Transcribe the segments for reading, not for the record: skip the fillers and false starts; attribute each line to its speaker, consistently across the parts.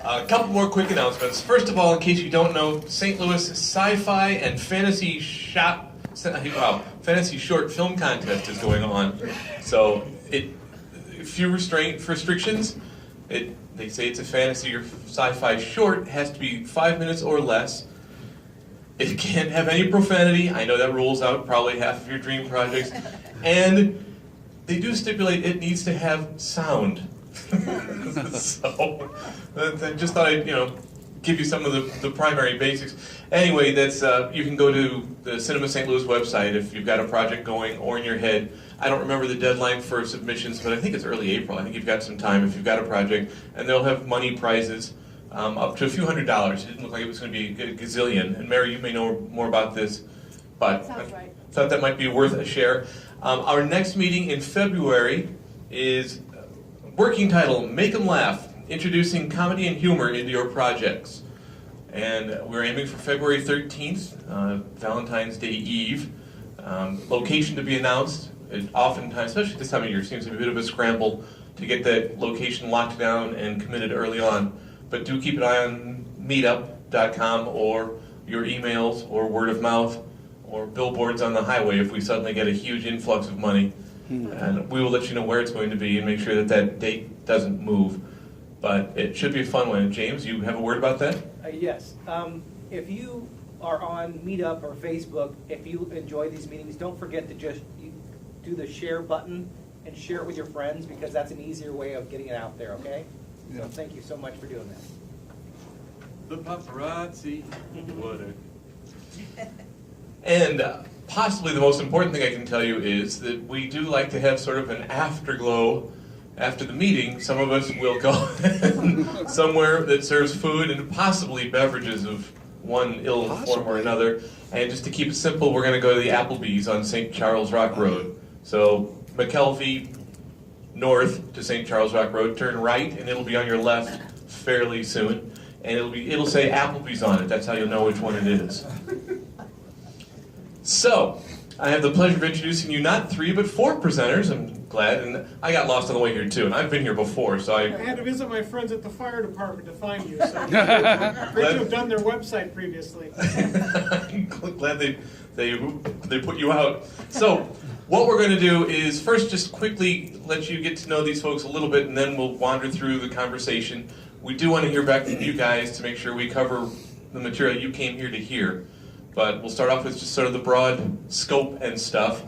Speaker 1: A couple more quick announcements. First of all, in case you don't know, St. Louis Sci-Fi and Fantasy Short Film Contest is going on. So, few restrictions. They say it's a fantasy or sci-fi short. It has to be 5 minutes or less. It can't have any profanity. I know that rules out probably half of your dream projects. And they do stipulate it needs to have sound. So, I just thought I'd, give you some of the primary basics. Anyway, that's you can go to the Cinema St. Louis website if you've got a project going or in your head. I don't remember the deadline for submissions, but I think it's early April. I think you've got some time if you've got a project, and they'll have money prizes up to a few $100s. It didn't look like it was going to be a gazillion. And Mary, you may know more about this, but
Speaker 2: sounds right.
Speaker 1: I thought that might be worth a share. Our next meeting in February is working title, Make 'em Laugh, introducing comedy and humor into your projects. And we're aiming for February 13th, Valentine's Day Eve. Location to be announced. It oftentimes, especially this time of year, seems to be a bit of a scramble to get that location locked down and committed early on. But do keep an eye on meetup.com or your emails or word of mouth or billboards on the highway if we suddenly get a huge influx of money. And we will let you know where it's going to be and make sure that that date doesn't move. But it should be a fun one. James, you have a word about that?
Speaker 3: Yes. If you are on Meetup or Facebook, if you enjoy these meetings, don't forget to just do the share button and share it with your friends, because that's an easier way of getting it out there, okay? So thank you so much for doing that.
Speaker 1: The paparazzi. And possibly the most important thing I can tell you is that we do like to have sort of an afterglow after the meeting. Some of us will go somewhere that serves food and possibly beverages of one ill form or another. And just to keep it simple, we're going to go to the Applebee's on St. Charles Rock Road. So McKelvey north to St. Charles Rock Road, turn right, and it'll be on your left fairly soon. And it'll say Applebee's on it. That's how you'll know which one it is. So, I have the pleasure of introducing you not 3 but 4 presenters. I'm glad, and I got lost on the way here too, and I've been here before, so I
Speaker 4: had to visit my friends at the fire department to find you, so great to have done their website previously.
Speaker 1: I'm glad they put you out. So, what we're going to do is first just quickly let you get to know these folks a little bit, and then we'll wander through the conversation. We do want to hear back from you guys to make sure we cover the material you came here to hear. But we'll start off with just sort of the broad scope and stuff.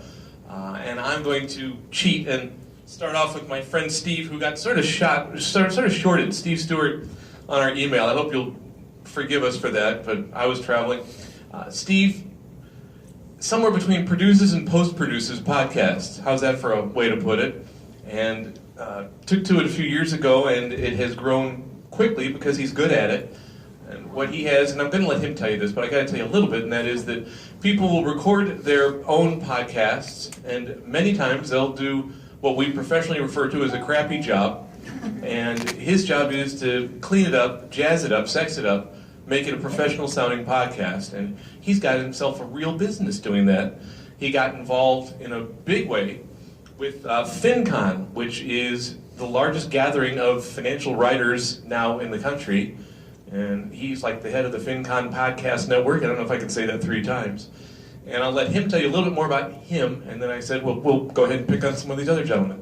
Speaker 1: And I'm going to cheat and start off with my friend Steve, who got sort of shorted, Steve Stewart, on our email. I hope you'll forgive us for that, but I was traveling. Steve, somewhere between produces and post-produces podcasts. How's that for a way to put it? And took to it a few years ago, and it has grown quickly because he's good at it. And what he has, and I'm going to let him tell you this, but I got to tell you a little bit, and that is that people will record their own podcasts, and many times they'll do what we professionally refer to as a crappy job. And his job is to clean it up, jazz it up, sex it up, make it a professional-sounding podcast. And he's got himself a real business doing that. He got involved in a big way with FinCon, which is the largest gathering of financial writers now in the country. And he's like the head of the FinCon Podcast Network. I don't know if I can say that 3 times. And I'll let him tell you a little bit more about him. And then I said, well, we'll go ahead and pick on some of these other gentlemen.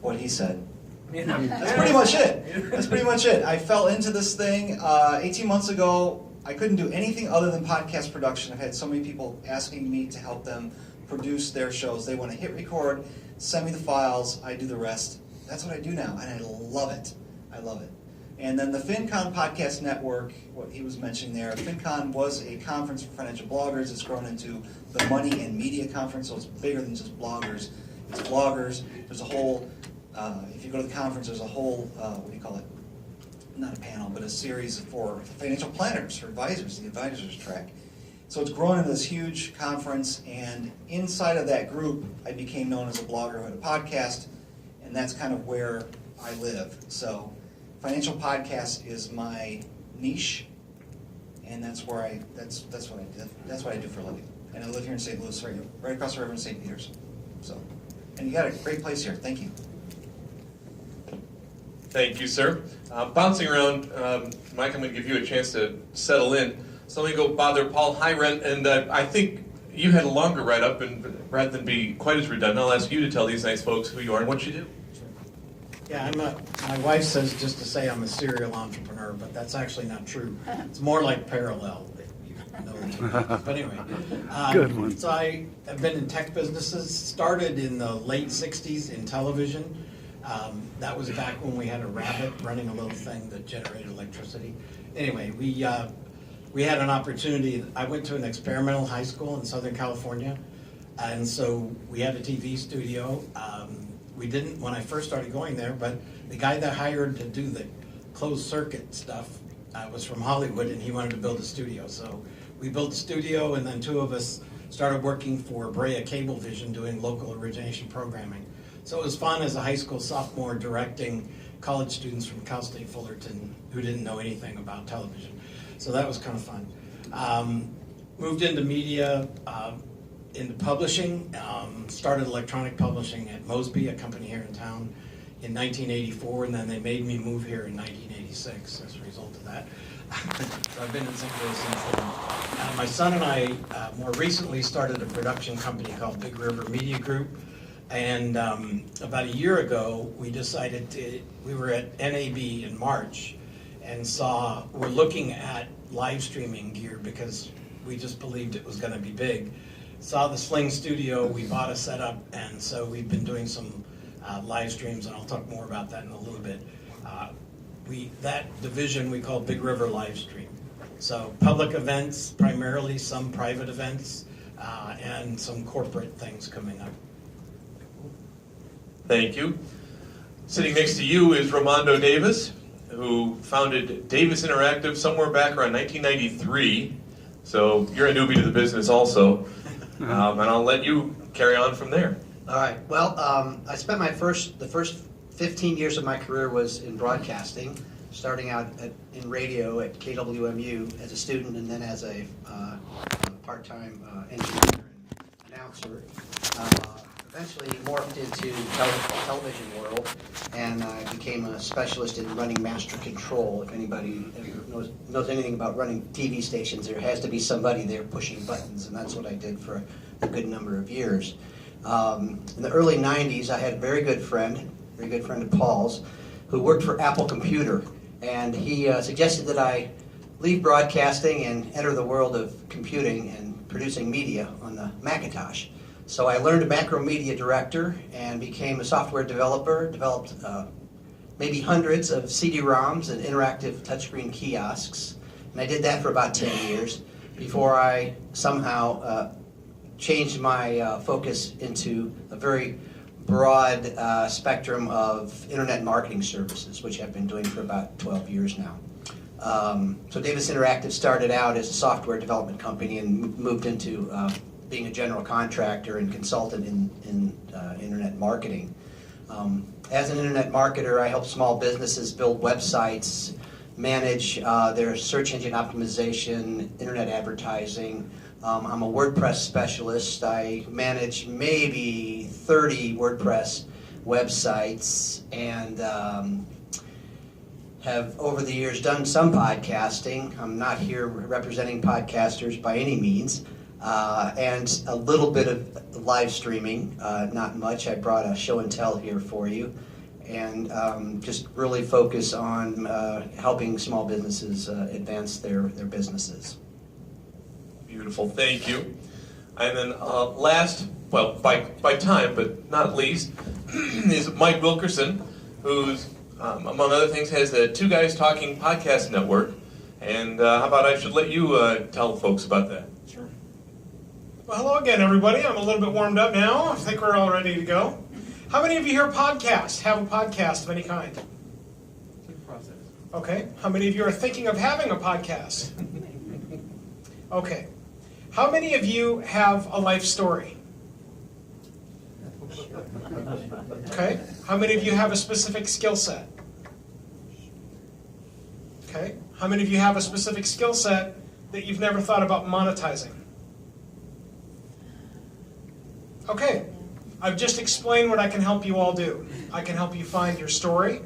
Speaker 5: What he said. That's pretty much it. That's pretty much it. I fell into this thing 18 months ago. I couldn't do anything other than podcast production. I've had so many people asking me to help them produce their shows. They want to hit record, send me the files, I do the rest. That's what I do now, and I love it. I love it. And then the FinCon Podcast Network, what he was mentioning there, FinCon was a conference for financial bloggers. It's grown into the Money and Media Conference, so it's bigger than just bloggers. It's bloggers. There's a whole, if you go to the conference, there's a whole, what do you call it? Not a panel, but a series for financial planners, for advisors, the advisors track. So it's grown into this huge conference, and inside of that group, I became known as a blogger who had a podcast, and that's kind of where I live. So financial podcast is my niche, and that's where that's what I do for a living. And I live here in St. Louis, right across the river in St. Peter's. So, and you got a great place here. Thank you.
Speaker 1: Thank you, sir. Bouncing around, Mike, I'm going to give you a chance to settle in. So let me go bother Paul Hyren, and I think you had a longer write-up, and rather than be quite as redundant, I'll ask you to tell these nice folks who you are and what you do.
Speaker 2: Yeah, my wife says just to say I'm a serial entrepreneur, but that's actually not true. It's more like parallel, if you know the two. But anyway.
Speaker 6: Good one.
Speaker 2: So I have been in tech businesses, started in the late 60s in television. That was back when we had a rabbit running a little thing that generated electricity. Anyway, we had an opportunity. I went to an experimental high school in Southern California, and so we had a TV studio. We didn't when I first started going there, but the guy that hired to do the closed circuit stuff was from Hollywood, and he wanted to build a studio. So we built a studio, and then two of us started working for Brea Cablevision doing local origination programming. So it was fun as a high school sophomore directing college students from Cal State Fullerton who didn't know anything about television. So that was kind of fun. Moved into media, into publishing, started electronic publishing at Mosby, a company here in town, in 1984, and then they made me move here in 1986 as a result of that. So I've been in St. Louis since then. My son and I more recently started a production company called Big River Media Group, and about a year ago we decided we were at NAB in March and we're looking at live streaming gear because we just believed it was going to be big. Saw the Sling Studio, we bought a setup, and so we've been doing some live streams, and I'll talk more about that in a little bit. That division we call Big River Live Stream. So public events, primarily some private events, and some corporate things coming up.
Speaker 1: Thank you. Sitting next to you is Ramondo Davis, who founded Davis Interactive somewhere back around 1993. So you're a newbie to the business also. And I'll let you carry on from there.
Speaker 7: All right. Well, I spent the first 15 years of my career was in broadcasting, starting out in radio at KWMU as a student and then as a part-time engineer and announcer. Eventually morphed into television world, and I became a specialist in running master control. If anybody ever knows anything about running TV stations, there has to be somebody there pushing buttons, and that's what I did for a good number of years. In the early 90s, I had a very good friend of Paul's, who worked for Apple Computer, and he suggested that I leave broadcasting and enter the world of computing and producing media on the Macintosh. So I learned a macro media director and became a software developer, developed maybe hundreds of CD-ROMs and interactive touchscreen kiosks. And I did that for about 10 years before I somehow changed my focus into a very broad spectrum of internet marketing services, which I've been doing for about 12 years now. So Davis Interactive started out as a software development company and moved into being a general contractor and consultant in internet marketing. As an internet marketer, I help small businesses build websites, manage their search engine optimization, internet advertising. I'm a WordPress specialist. I manage maybe 30 WordPress websites and have over the years done some podcasting. I'm not here representing podcasters by any means. And a little bit of live streaming, not much. I brought a show and tell here for you, and just really focus on helping small businesses advance their businesses.
Speaker 1: Beautiful, thank you. And then last, well, by time, but not least, is Mike Wilkerson, who's, among other things, has the Two Guys Talking podcast network. And how about I should let you tell folks about that?
Speaker 4: Sure. Well, hello again, everybody. I'm a little bit warmed up now. I think we're all ready to go. How many of you here have a podcast of any kind? Okay. How many of you are thinking of having a podcast? Okay. How many of you have a life story? Okay. How many of you have a specific skill set? Okay. How many of you have a specific skill set that you've never thought about monetizing? Okay. I've just explained what I can help you all do. I can help you find your story,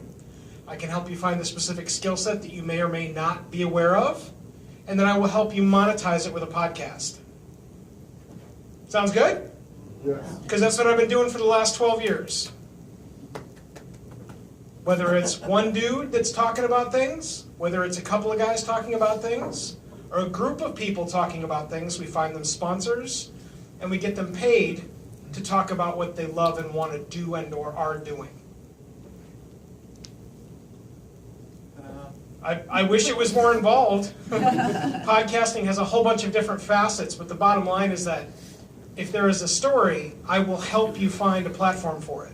Speaker 4: I can help you find the specific skill set that you may or may not be aware of, and then I will help you monetize it with a podcast. Sounds good?
Speaker 6: Yes.
Speaker 4: Because that's what I've been doing for the last 12 years. Whether it's one dude that's talking about things, whether it's a couple of guys talking about things, or a group of people talking about things, we find them sponsors, and we get them paid to talk about what they love and want to do and or are doing. I wish it was more involved. Podcasting has a whole bunch of different facets, but the bottom line is that if there is a story, I will help you find a platform for it.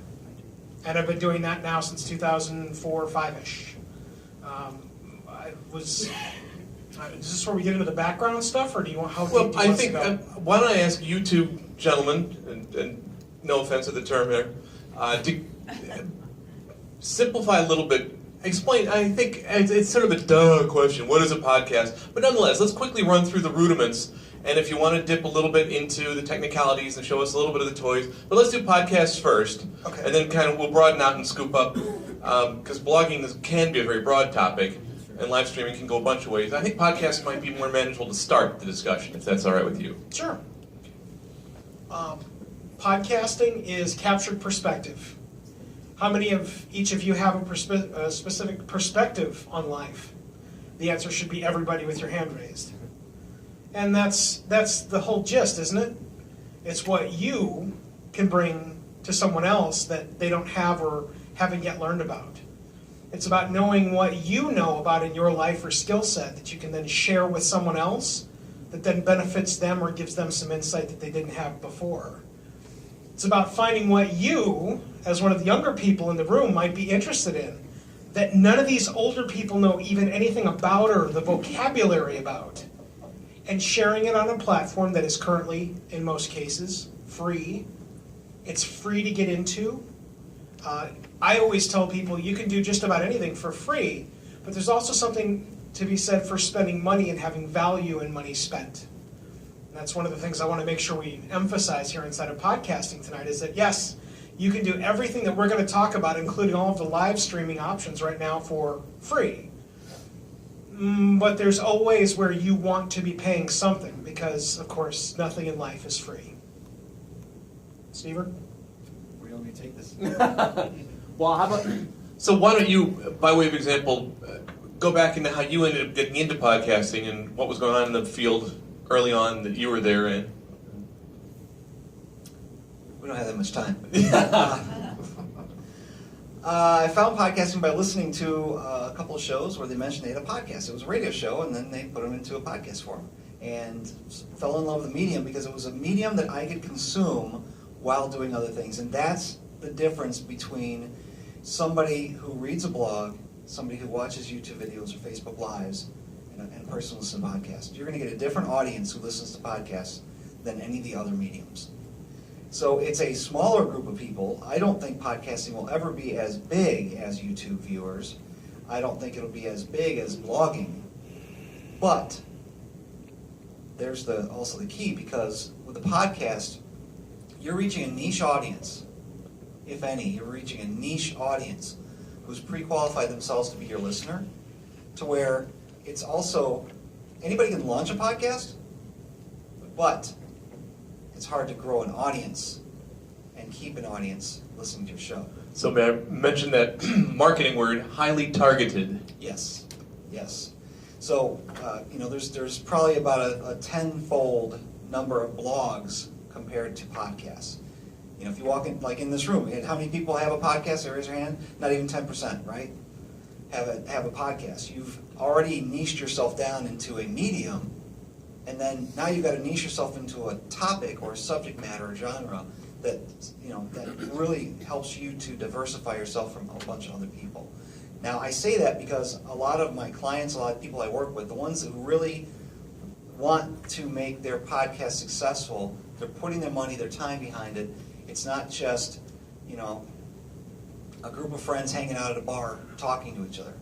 Speaker 4: And I've been doing that now since 2004 or 5-ish. Is this where we get into the background stuff, or do you want how deep
Speaker 1: Well,
Speaker 4: do you
Speaker 1: I
Speaker 4: want to
Speaker 1: think,
Speaker 4: go?
Speaker 1: why don't I ask you two gentlemen, and no offense to the term there, to simplify a little bit. Explain, I think it's sort of a duh question, what is a podcast? But nonetheless, let's quickly run through the rudiments, and if you want to dip a little bit into the technicalities and show us a little bit of the toys, but let's do podcasts first,
Speaker 4: Okay.
Speaker 1: and then kind of we'll broaden out and scoop up, because blogging can be a very broad topic, and live streaming can go a bunch of ways. I think podcasts might be more manageable to start the discussion, if that's all right with you.
Speaker 4: Sure. Podcasting is captured perspective. How many of each of you have a specific perspective on life? The answer should be everybody with your hand raised. And that's the whole gist, isn't it? It's what you can bring to someone else that they don't have or haven't yet learned about. It's about knowing what you know about in your life or skill set that you can then share with someone else that then benefits them or gives them some insight that they didn't have before. It's about finding what you, as one of the younger people in the room, might be interested in, that none of these older people know even anything about or the vocabulary about, and sharing it on a platform that is currently, in most cases, free. It's free to get into. I always tell people you can do just about anything for free, but there's also something to be said for spending money and having value in money spent. And that's one of the things I want to make sure we emphasize here inside of podcasting tonight is that yes, you can do everything that we're going to talk about, including all of the live streaming options right now, for free. But there's always where you want to be paying something because, of course, nothing in life is free. Stever?
Speaker 5: Where do you want me to take this?
Speaker 3: Well, how about,
Speaker 1: So why don't you, by way of example, go back into how you ended up getting into podcasting and what was going on in the field early on that you were there in?
Speaker 5: We don't have that much time. I found podcasting by listening to a couple of shows where they mentioned they had a podcast. It was a radio show, and then they put them into a podcast form. And fell in love with the medium because it was a medium that I could consume while doing other things. And that's the difference between somebody who reads a blog, somebody who watches YouTube videos or Facebook Lives, and a person who listens to podcasts. You're going to get a different audience who listens to podcasts than any of the other mediums. So it's a smaller group of people. I don't think podcasting will ever be as big as YouTube viewers. I don't think it'll be as big as blogging. But there's also the key, because with the podcast, you're reaching a niche audience. If any, you're reaching a niche audience who's pre-qualified themselves to be your listener, to where it's also, anybody can launch a podcast, but it's hard to grow an audience and keep an audience listening to your show.
Speaker 1: So may I mention that marketing word, highly targeted.
Speaker 5: Yes, yes. So, there's probably about a tenfold number of blogs compared to podcasts. If you walk in, like in this room, how many people have a podcast? Raise your hand. Not even 10%, right? Have a podcast. You've already niched yourself down into a medium, and then now you've got to niche yourself into a topic or a subject matter or genre that really helps you to diversify yourself from a bunch of other people. Now, I say that because a lot of my clients, a lot of people I work with, the ones who really want to make their podcast successful, they're putting their money, their time behind it. It's not just, a group of friends hanging out at a bar talking to each other.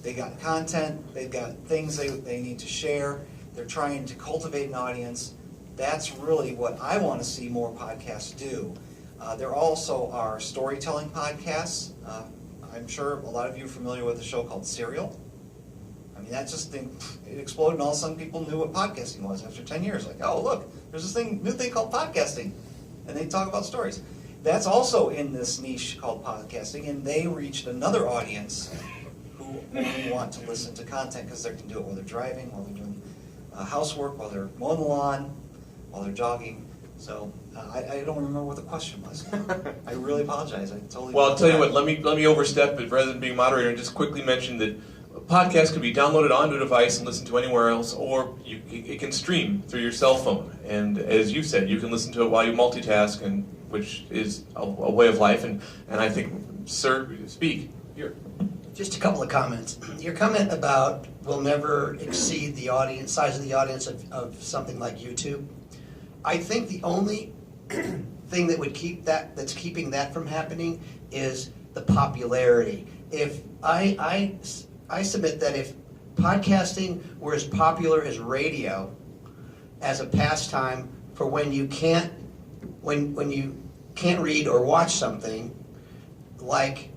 Speaker 5: They got content, they've got things they need to share, they're trying to cultivate an audience. That's really what I want to see more podcasts do. There also are storytelling podcasts. I'm sure a lot of you are familiar with a show called Serial. I mean, that just thing, it exploded, and all of a sudden people knew what podcasting was after 10 years. Like, oh, look, there's this new thing called podcasting, and they talk about stories. That's also in this niche called podcasting, and they reached another audience who only want to listen to content because they can do it while they're driving, while they're doing housework, while they're mowing the lawn, while they're jogging. So I don't remember what the question was. I really apologize. I totally.
Speaker 1: Well, I'll tell you what. Let me overstep it rather than being moderator and just quickly mention that podcasts can be downloaded onto a device and listened to anywhere else, or it can stream through your cell phone. And as you said, you can listen to it while you multitask, and which is a way of life. And I think, sir, speak here.
Speaker 7: Just a couple of comments. Your comment about will never exceed the audience size of the audience of something like YouTube. I think the only thing that would that's keeping that from happening is the popularity. If I submit that if podcasting were as popular as radio as a pastime for when you can't read or watch something, like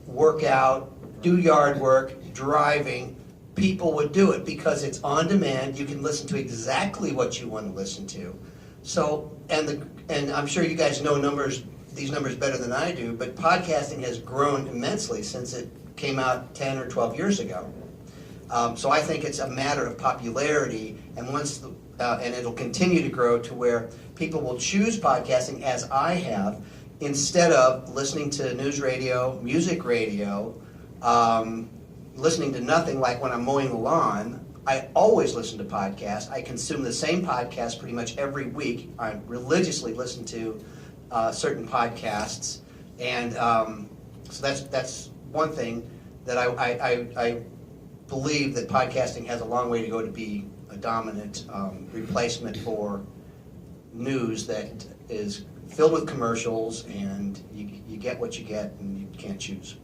Speaker 7: work out, do yard work, driving, people would do it because it's on demand. You can listen to exactly what you want to listen to. So, and I'm sure you guys know these numbers better than I do, but podcasting has grown immensely since it came out 10 or 12 years ago. So I think it's a matter of popularity, and and it'll continue to grow to where people will choose podcasting, as I have, instead of listening to news radio, music radio, listening to nothing. Like when I'm mowing the lawn, I always listen to podcasts. I consume the same podcast pretty much every week. I religiously listen to certain podcasts, and so that's one thing that I believe that podcasting has a long way to go to be a dominant replacement for news that is filled with commercials, and you get what you get, and you can't choose.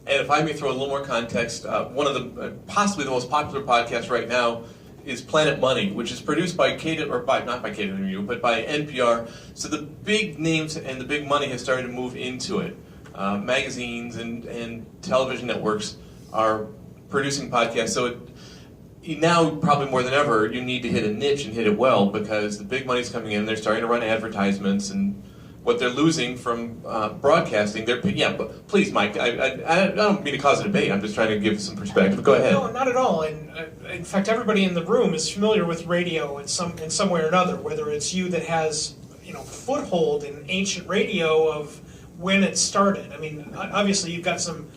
Speaker 1: And if I may throw a little more context, one of the possibly the most popular podcasts right now is Planet Money, which is produced by not by KWMU, but by NPR. So the big names and the big money has started to move into it. Magazines and television networks are producing podcasts. So now, probably more than ever, you need to hit a niche and hit it well, because the big money's coming in. They're starting to run advertisements, and what they're losing from broadcasting, but please, Mike, I don't mean to cause a debate. I'm just trying to give some perspective. Go ahead.
Speaker 4: No, not at all. And in fact, everybody in the room is familiar with radio in some way or another. Whether it's you that has foothold in ancient radio of when it started. I mean, obviously you've got some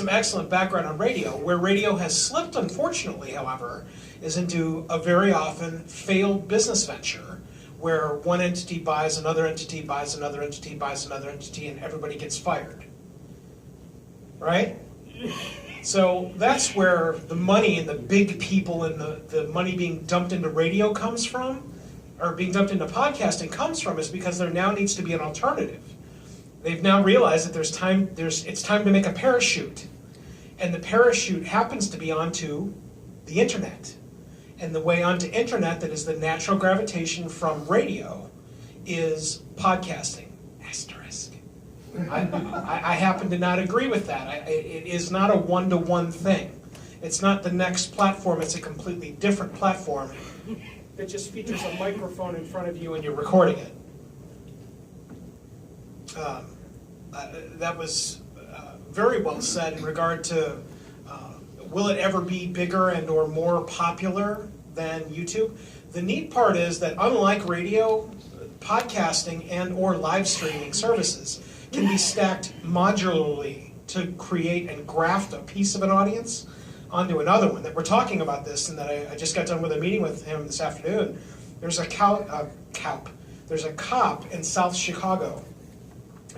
Speaker 4: excellent background on radio. Where radio has slipped, unfortunately, however, is into a very often failed business venture, where one entity buys another entity, buys another entity, buys another entity, and everybody gets fired. Right? So that's where the money and the big people and the money being dumped into radio comes from, or being dumped into podcasting comes from, is because there now needs to be an alternative. They've now realized that it's time to make a parachute. And the parachute happens to be onto the internet. And the way onto internet that is the natural gravitation from radio is podcasting. Asterisk. I happen to not agree with that. It is not a one-to-one thing. It's not the next platform. It's a completely different platform that just features a microphone in front of you and you're recording it. That was very well said in regard to will it ever be bigger and or more popular than YouTube? The neat part is that unlike radio, podcasting and or live streaming services can be stacked modularly to create and graft a piece of an audience onto another one. That we're talking about this, and that I just got done with a meeting with him this afternoon. There's a There's a cop in South Chicago.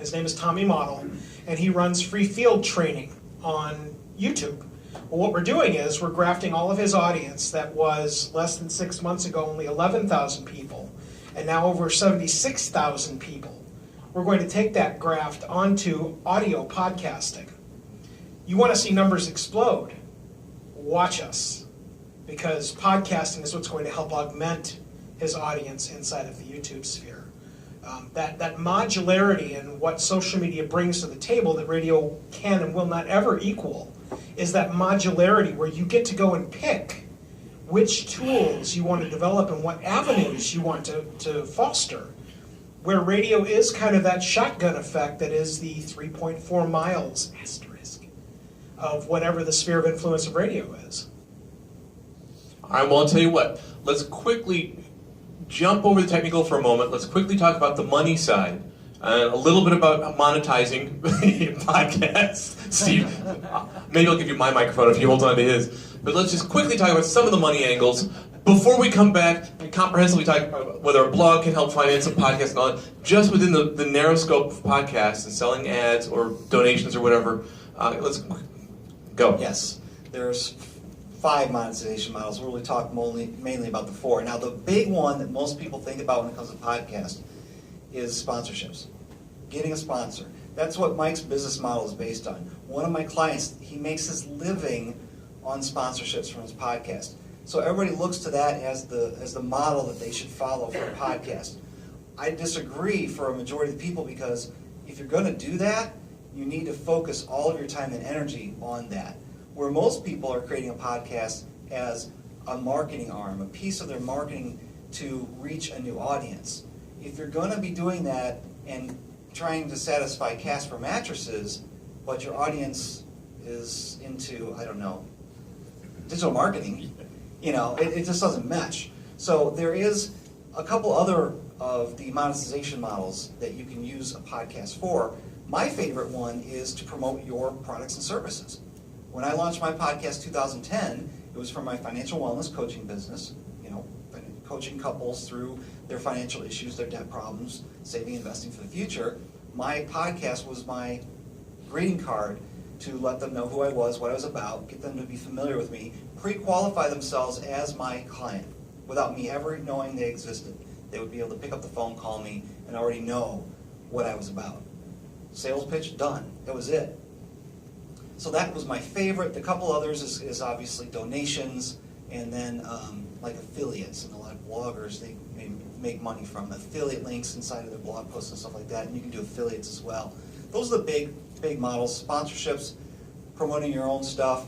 Speaker 4: His name is Tommy Model, and he runs free field training on YouTube. Well, what we're doing is we're grafting all of his audience that was less than 6 months ago only 11,000 people, and now over 76,000 people. We're going to take that graft onto audio podcasting. You want to see numbers explode? Watch us, because podcasting is what's going to help augment his audience inside of the YouTube sphere. That modularity and what social media brings to the table that radio can and will not ever equal is that modularity where you get to go and pick which tools you want to develop and what avenues you want to foster. Where radio is kind of that shotgun effect that is the 3.4 miles asterisk of whatever the sphere of influence of radio is.
Speaker 1: All right, well, I'll tell you what. Let's quickly jump over the technical for a moment. Let's quickly talk about the money side. A little bit about monetizing podcasts. Steve, maybe I'll give you my microphone if you hold on to his. But let's just quickly talk about some of the money angles before we come back and comprehensively talk about whether a blog can help finance a podcast and all that. Just within the narrow scope of podcasts and selling ads or donations or whatever. Let's go.
Speaker 5: Yes, there's 5 monetization models. We'll really talk mainly about the 4. Now, the big one that most people think about when it comes to podcast is sponsorships. Getting a sponsor. That's what Mike's business model is based on. One of my clients, he makes his living on sponsorships from his podcast. So everybody looks to that as the model that they should follow for a podcast. I disagree for a majority of the people because if you're going to do that, you need to focus all of your time and energy on that. Where most people are creating a podcast as a marketing arm, a piece of their marketing to reach a new audience. If you're going to be doing that and trying to satisfy Casper mattresses, but your audience is into, I don't know, digital marketing, it just doesn't mesh. So there is a couple other of the monetization models that you can use a podcast for. My favorite one is to promote your products and services. When I launched my podcast 2010, it was for my financial wellness coaching business, coaching couples through their financial issues, their debt problems, saving, investing for the future. My podcast was my greeting card to let them know who I was, what I was about, get them to be familiar with me, pre-qualify themselves as my client without me ever knowing they existed. They would be able to pick up the phone, call me, and already know what I was about. Sales pitch, done. That was it. So that was my favorite. The couple others is obviously donations, and then like affiliates. And a lot of bloggers, they make money from affiliate links inside of their blog posts and stuff like that, and you can do affiliates as well. Those are the big models. Sponsorships, promoting your own stuff,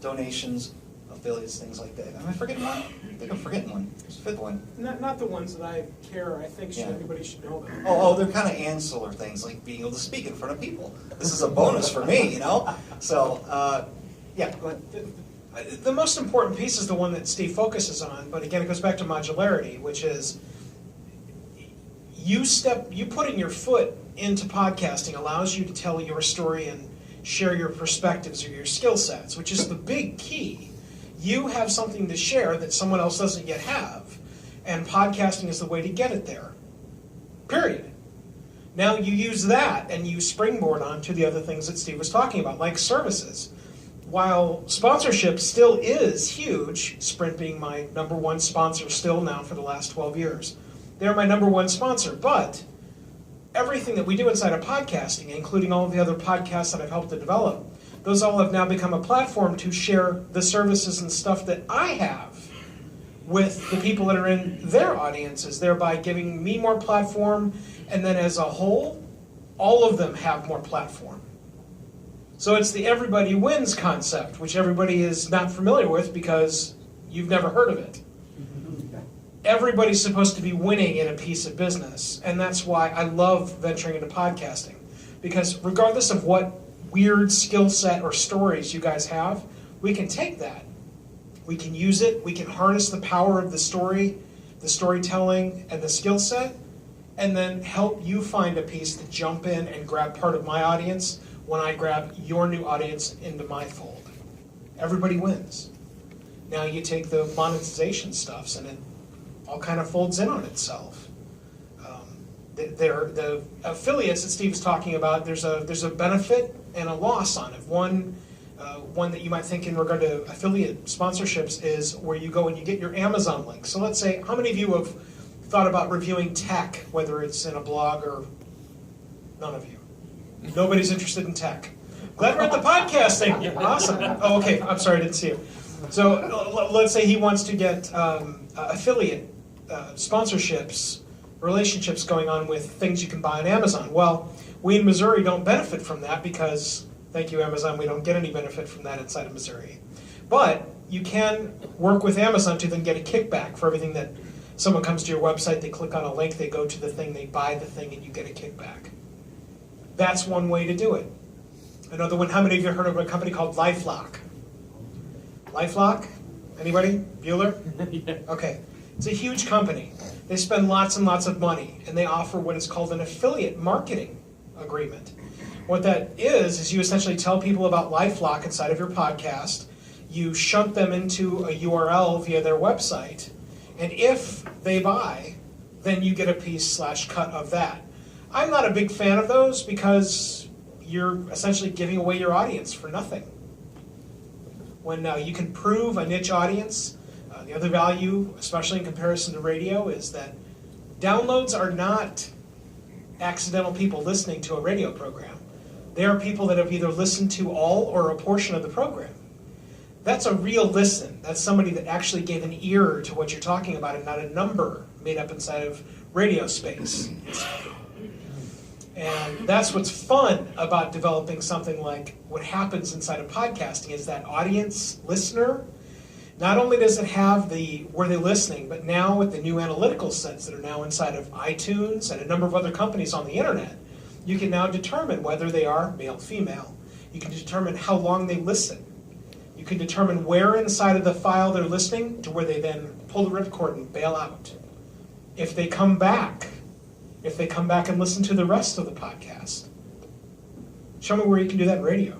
Speaker 5: donations, affiliates, things like that. Am I forgetting one? I think I'm forgetting one. There's a 5th one.
Speaker 4: Not the ones that I care. I think everybody should know them.
Speaker 5: Oh, they're kind of ancillary things, like being able to speak in front of people. This is a bonus for me, So, yeah, go ahead.
Speaker 4: The most important piece is the one that Steve focuses on, but again, it goes back to modularity, which is you putting your foot into podcasting allows you to tell your story and share your perspectives or your skill sets, which is the big key. You have something to share that someone else doesn't yet have, and podcasting is the way to get it there. Period. Now you use that and you springboard onto the other things that Steve was talking about, like services. While sponsorship still is huge, Sprint being my #1 sponsor still now for the last 12 years, they're my #1 sponsor, but everything that we do inside of podcasting, including all of the other podcasts that I've helped to develop, those all have now become a platform to share the services and stuff that I have with the people that are in their audiences, thereby giving me more platform, and then as a whole, all of them have more platform. So it's the everybody wins concept, which everybody is not familiar with because you've never heard of it. Everybody's supposed to be winning in a piece of business, and that's why I love venturing into podcasting. Because regardless of what weird skill set or stories you guys have, we can take that. We can use it, we can harness the power of the story, the storytelling, and the skill set, and then help you find a piece to jump in and grab part of my audience when I grab your new audience into my fold. Everybody wins. Now you take the monetization stuffs and it all kind of folds in on itself. The affiliates that Steve's talking about, there's a benefit and a loss on it. One that you might think in regard to affiliate sponsorships is where you go and you get your Amazon link. So let's say, how many of you have thought about reviewing tech, whether it's in a blog or none of you? Nobody's interested in tech. Glad we're at the podcasting. Awesome. Oh, okay. I'm sorry, I didn't see you. So let's say he wants to get affiliate sponsorships relationships going on with things you can buy on Amazon. Well, we in Missouri don't benefit from that because, thank you Amazon, we don't get any benefit from that inside of Missouri. But you can work with Amazon to then get a kickback for everything that someone comes to your website, they click on a link, they go to the thing, they buy the thing, and you get a kickback. That's one way to do it. Another one, how many of you have heard of a company called LifeLock? LifeLock? Anybody? Bueller?
Speaker 3: Yeah.
Speaker 4: Okay. It's a huge company. They spend lots and lots of money, and they offer what is called an affiliate marketing agreement. What that is you essentially tell people about LifeLock inside of your podcast. You shunt them into a URL via their website, and if they buy, then you get a piece/cut of that. I'm not a big fan of those because you're essentially giving away your audience for nothing. When you can prove a niche audience, the other value, especially in comparison to radio, is that downloads are not accidental people listening to a radio program. They are people that have either listened to all or a portion of the program. That's a real listen. That's somebody that actually gave an ear to what you're talking about and not a number made up inside of radio space. And that's what's fun about developing something like what happens inside of podcasting is that audience listener, not only does it have where they're listening, but now with the new analytical sets that are now inside of iTunes and a number of other companies on the internet, you can now determine whether they are male, female. You can determine how long they listen. You can determine where inside of the file they're listening to where they then pull the ripcord and bail out. If they come back and listen to the rest of the podcast. Show me where you can do that in radio.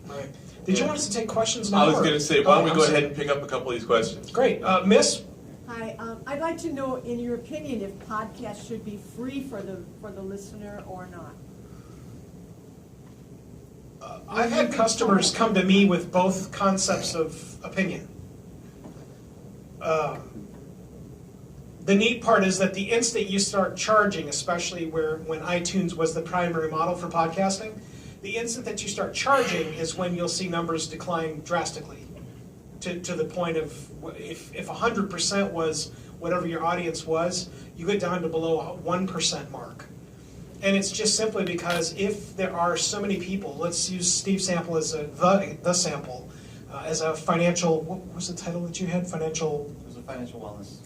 Speaker 4: All right. Did you want us to take questions now?
Speaker 1: I was going to say, why don't we go ahead and pick up a couple of these questions?
Speaker 4: Great. Miss?
Speaker 6: Hi, I'd like to know, in your opinion, if podcasts should be free for the listener or not.
Speaker 4: I've had customers come to me with both concepts of opinion. The neat part is that the instant you start charging, especially when iTunes was the primary model for podcasting, the instant that you start charging is when you'll see numbers decline drastically to the point of if 100% was whatever your audience was, you get down to below a 1% mark. And it's just simply because if there are so many people, let's use Steve's sample as the sample, as a financial, what was the title that you had? It
Speaker 5: was a financial wellness.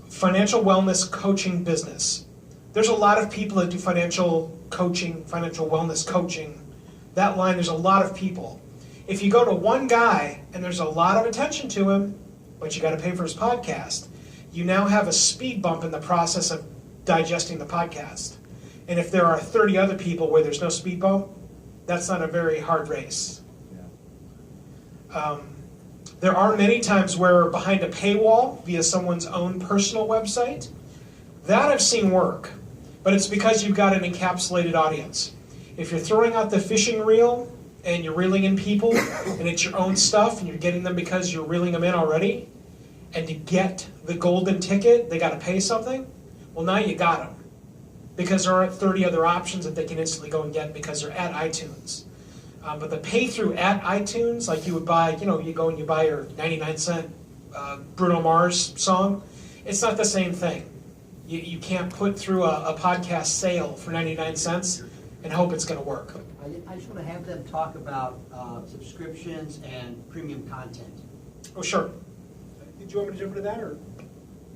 Speaker 4: Financial wellness coaching business. There's a lot of people that do financial coaching, financial wellness coaching. That line, there's a lot of people. If you go to one guy and there's a lot of attention to him, but you got to pay for his podcast, you now have a speed bump in the process of digesting the podcast. And if there are 30 other people where there's no speed bump, that's not a very hard race. Yeah. There are many times where behind a paywall via someone's own personal website, that I've seen work, but it's because you've got an encapsulated audience. If you're throwing out the fishing reel and you're reeling in people and it's your own stuff and you're getting them because you're reeling them in already, and to get the golden ticket, they got to pay something, well, now you got them. Because there aren't 30 other options that they can instantly go and get because they're at iTunes. But the pay through at iTunes, like you would buy, you go and you buy your 99-cent Bruno Mars song, it's not the same thing. You can't put through a podcast sale for 99 cents and hope it's going to work.
Speaker 7: I just want to have them talk about subscriptions and premium content.
Speaker 4: Oh, sure. Did you want me to jump into that? Or?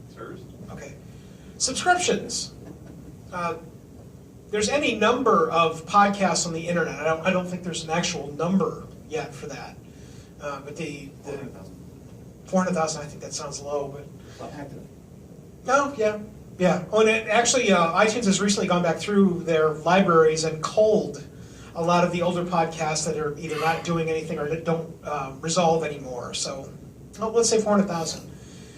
Speaker 1: Sirs?
Speaker 4: Okay. Subscriptions. There's any number of podcasts on the internet. I don't think there's an actual number yet for that. But the 400,000, I think that sounds low. But no, yeah. Oh, and actually, iTunes has recently gone back through their libraries and culled a lot of the older podcasts that are either not doing anything or don't resolve anymore. So let's say 400,000.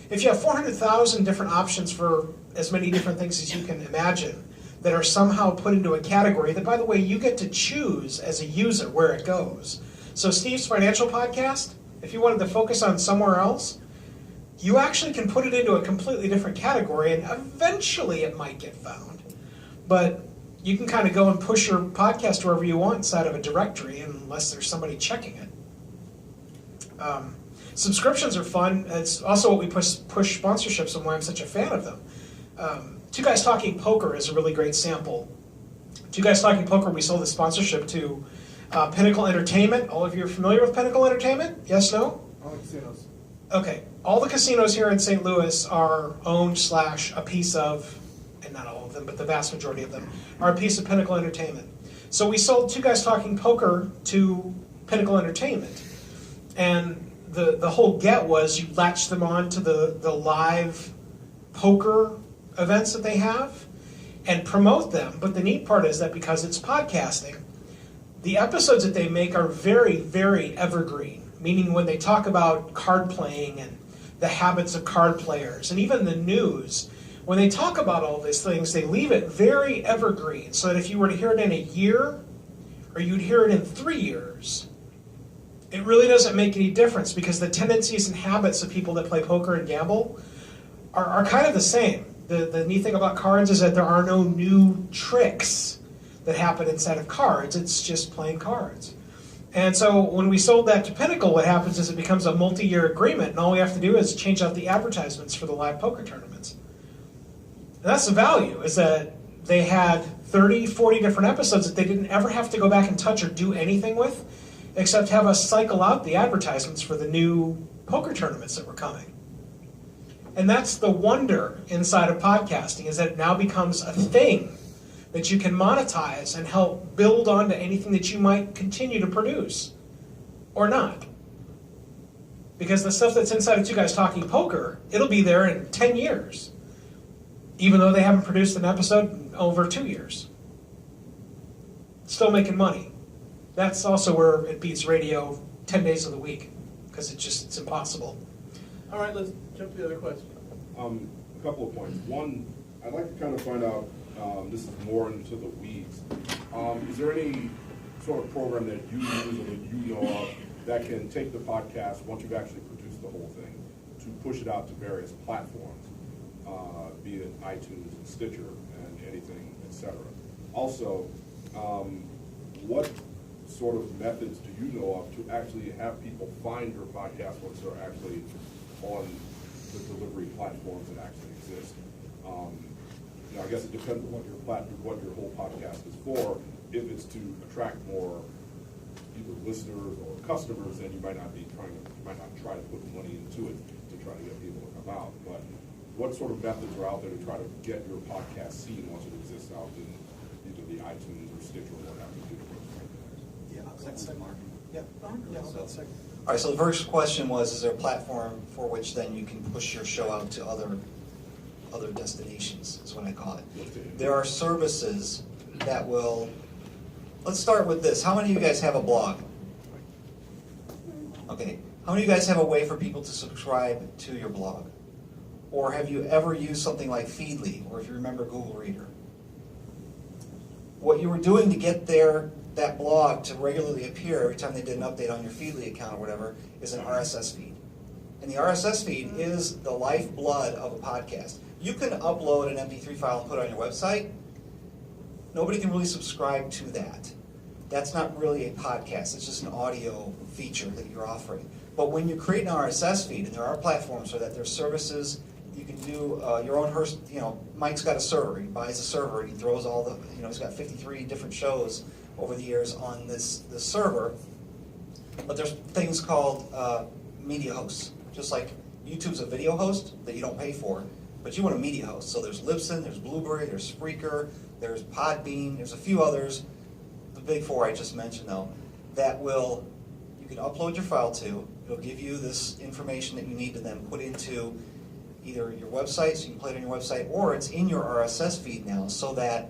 Speaker 4: If you have 400,000 different options for as many different things as you can imagine that are somehow put into a category that, by the way, you get to choose as a user where it goes. So Steve's Financial Podcast, if you wanted to focus on somewhere else, you actually can put it into a completely different category and eventually it might get found. But you can kind of go and push your podcast wherever you want inside of a directory unless there's somebody checking it. Subscriptions are fun. It's also what we push sponsorships and why I'm such a fan of them. Two Guys Talking Poker is a really great sample. Two Guys Talking Poker, we sold the sponsorship to Pinnacle Entertainment. All of you are familiar with Pinnacle Entertainment? Yes, no?
Speaker 8: All the casinos.
Speaker 4: Okay. All the casinos here in St. Louis are owned / a piece of, and not all of them, but the vast majority of them, are a piece of Pinnacle Entertainment. So we sold Two Guys Talking Poker to Pinnacle Entertainment. And the whole get was you latch them on to the live poker events that they have and promote them. But the neat part is that because it's podcasting, the episodes that they make are very, very evergreen, meaning when they talk about card playing and the habits of card players and even the news, when they talk about all these things, they leave it very evergreen so that if you were to hear it in a year or you'd hear it in 3 years, it really doesn't make any difference because the tendencies and habits of people that play poker and gamble are kind of the same. The neat thing about cards is that there are no new tricks that happen inside of cards. It's just playing cards. And so when we sold that to Pinnacle, what happens is it becomes a multi-year agreement, and all we have to do is change out the advertisements for the live poker tournaments. And that's the value, is that they had 30, 40 different episodes that they didn't ever have to go back and touch or do anything with, except have us cycle out the advertisements for the new poker tournaments that were coming. And that's the wonder inside of podcasting, is that it now becomes a thing that you can monetize and help build onto anything that you might continue to produce, or not. Because the stuff that's inside of Two Guys Talking Poker, it'll be there in 10 years, even though they haven't produced an episode in over 2 years. Still making money. That's also where it beats radio 10 days of the week, because it's impossible.
Speaker 8: All right, let's jump to the other question. A couple of points. One, I'd like to kind of find out, this is more into the weeds. Is there any sort of program that you use or that you know of that can take the podcast, once you've actually produced the whole thing, to push it out to various platforms, be it iTunes and Stitcher and anything, etc.? Also, what sort of methods do you know of to actually have people find your podcast once they're actually on the delivery platforms that actually exist? I guess it depends on what your whole podcast is for. If it's to attract more either listeners or customers, then you might not try to put money into it to try to get people to come out. But what sort of methods are out there to try to get your podcast seen once it exists out in either the iTunes or Stitcher or whatever?
Speaker 5: All right, so the first question was, is there a platform for which then you can push your show out to other destinations, is what I call it. There are services that will, let's start with this. How many of you guys have a blog? Okay, how many of you guys have a way for people to subscribe to your blog? Or have you ever used something like Feedly, or if you remember Google Reader? What you were doing to get that blog to regularly appear every time they did an update on your Feedly account or whatever is an RSS feed. And the RSS feed is the lifeblood of a podcast. You can upload an MP3 file and put it on your website. Nobody can really subscribe to that. That's not really a podcast. It's just an audio feature that you're offering. But when you create an RSS feed, and there are platforms for that, there's services, you can do your own, Mike's got a server. He buys a server and he throws all the, he's got 53 different shows over the years on this server. But there's things called media hosts. Just like YouTube's a video host that you don't pay for, but you want a media host. So there's Libsyn, there's Blueberry, there's Spreaker, there's Podbean, there's a few others. The big four I just mentioned though, that you can upload your file to. It'll give you this information that you need to then put into either your website, so you can play it on your website, or it's in your RSS feed now, so that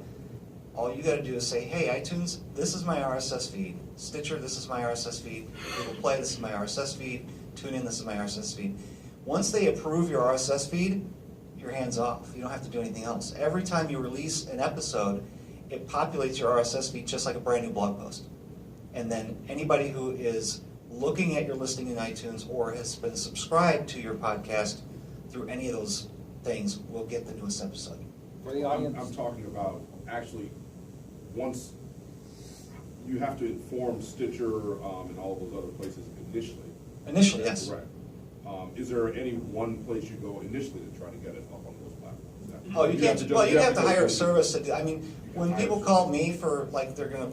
Speaker 5: all you got to do is say, hey, iTunes, this is my RSS feed. Stitcher, this is my RSS feed. Google Play, this is my RSS feed. TuneIn, this is my RSS feed. Once they approve your RSS feed, your hands off. You don't have to do anything else. Every time you release an episode, it populates your RSS feed just like a brand new blog post. And then anybody who is looking at your listing in iTunes or has been subscribed to your podcast through any of those things will get the newest episode.
Speaker 3: For the audience,
Speaker 8: I'm talking about actually once you have to inform Stitcher and all those other places initially.
Speaker 5: Initially, yes.
Speaker 8: Correct. Is there any one place you go initially to try to get it up on those platforms?
Speaker 5: Oh, you can't,
Speaker 8: just-
Speaker 5: well, you have to
Speaker 8: go
Speaker 5: hire a
Speaker 8: through-
Speaker 5: service to do, I mean, when people call me for, like, they're gonna